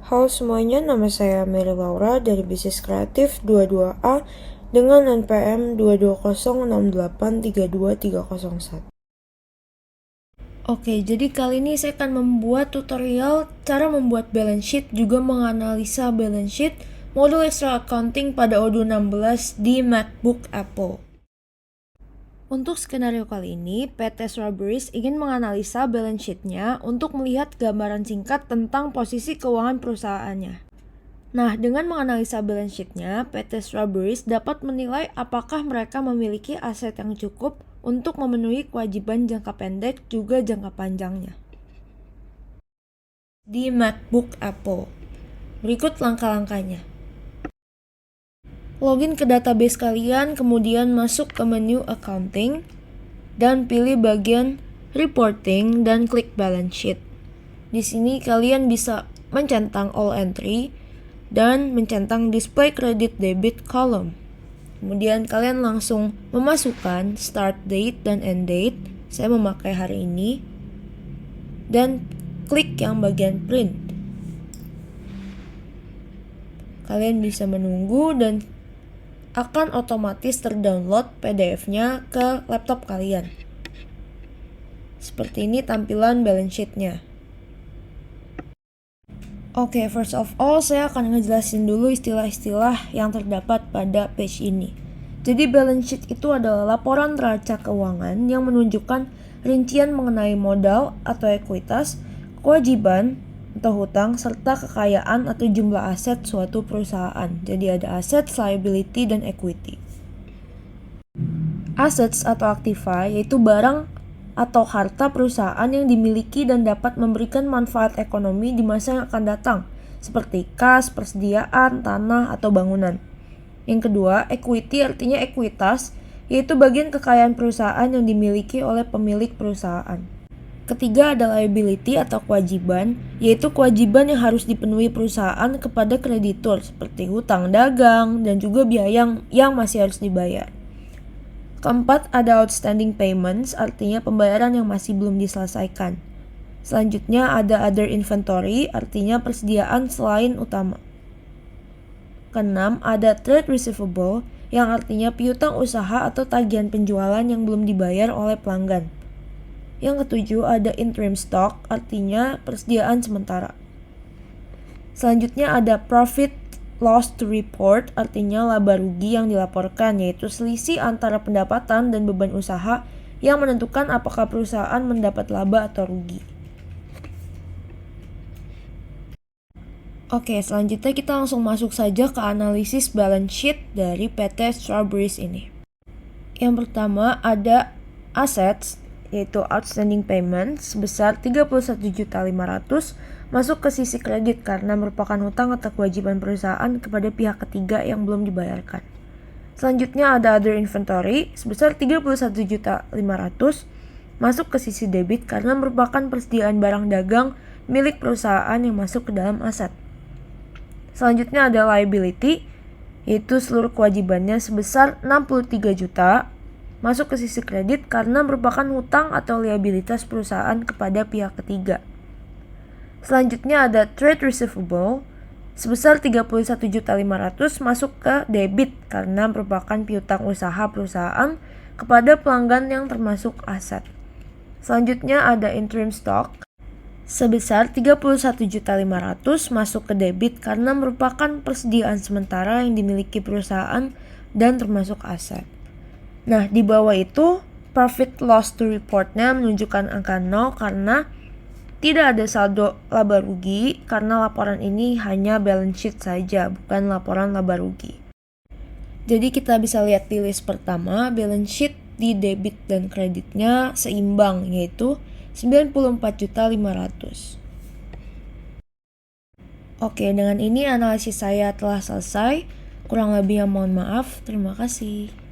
Halo semuanya, nama saya Mary Laura dari Bisnis Kreatif 22A dengan NPM 220683231. Oke, jadi kali ini saya akan membuat tutorial cara membuat balance sheet, juga menganalisa balance sheet modul extra accounting pada Odoo 16 di MacBook Apple. Untuk skenario kali ini, PT Strawberries ingin menganalisa balance sheet-nya untuk melihat gambaran singkat tentang posisi keuangan perusahaannya. Nah, dengan menganalisa balance sheet-nya, PT Strawberries dapat menilai apakah mereka memiliki aset yang cukup untuk memenuhi kewajiban jangka pendek juga jangka panjangnya. Di MacBook Apple, berikut langkah-langkahnya. Login ke database kalian, kemudian masuk ke menu Accounting, dan pilih bagian Reporting dan klik Balance Sheet. Di sini kalian bisa mencentang All Entry dan mencentang Display Credit Debit Column. Kemudian kalian langsung memasukkan Start Date dan End Date. Saya memakai hari ini. Dan klik yang bagian Print. Kalian bisa menunggu dan akan otomatis terdownload PDF-nya ke laptop kalian. Seperti ini tampilan balance sheet-nya. Oke, first of all saya akan ngejelasin dulu istilah-istilah yang terdapat pada page ini. Jadi balance sheet itu adalah laporan neraca keuangan yang menunjukkan rincian mengenai modal atau ekuitas, kewajiban atau hutang, serta kekayaan atau jumlah aset suatu perusahaan. Jadi ada assets, liability, dan equity. Assets atau aktiva yaitu barang atau harta perusahaan yang dimiliki dan dapat memberikan manfaat ekonomi di masa yang akan datang, seperti kas, persediaan, tanah, atau bangunan. Yang kedua, equity artinya ekuitas, yaitu bagian kekayaan perusahaan yang dimiliki oleh pemilik perusahaan. Ketiga ada liability atau kewajiban, yaitu kewajiban yang harus dipenuhi perusahaan kepada kreditur seperti hutang dagang dan juga biaya yang masih harus dibayar. Keempat ada outstanding payments, artinya pembayaran yang masih belum diselesaikan. Selanjutnya ada other inventory, artinya persediaan selain utama. Keenam ada trade receivable, yang artinya piutang usaha atau tagihan penjualan yang belum dibayar oleh pelanggan. Yang ketujuh ada interim stock, artinya persediaan sementara. Selanjutnya ada profit loss to report, artinya laba rugi yang dilaporkan, yaitu selisih antara pendapatan dan beban usaha yang menentukan apakah perusahaan mendapat laba atau rugi. Oke, selanjutnya kita langsung masuk saja ke analisis balance sheet dari PT Strawberries ini. Yang pertama ada assets, yaitu outstanding payment sebesar 31.500.000 masuk ke sisi kredit karena merupakan hutang atau kewajiban perusahaan kepada pihak ketiga yang belum dibayarkan. Selanjutnya ada other inventory sebesar 31.500.000 masuk ke sisi debit karena merupakan persediaan barang dagang milik perusahaan yang masuk ke dalam aset. Selanjutnya ada liability, yaitu seluruh kewajibannya sebesar 63 juta masuk ke sisi kredit karena merupakan hutang atau liabilitas perusahaan kepada pihak ketiga. Selanjutnya ada trade receivable sebesar 31.500.000 masuk ke debit karena merupakan piutang usaha perusahaan kepada pelanggan yang termasuk aset. Selanjutnya ada interim stock sebesar 31.500.000 masuk ke debit karena merupakan persediaan sementara yang dimiliki perusahaan dan termasuk aset. Nah, di bawah itu profit loss to report-nya menunjukkan angka 0 karena tidak ada saldo laba rugi karena laporan ini hanya balance sheet saja, bukan laporan laba rugi. Jadi kita bisa lihat di list pertama, balance sheet di debit dan kreditnya seimbang, yaitu 94.500.000. Oke, dengan ini analisis saya telah selesai. Kurang lebihnya mohon maaf. Terima kasih.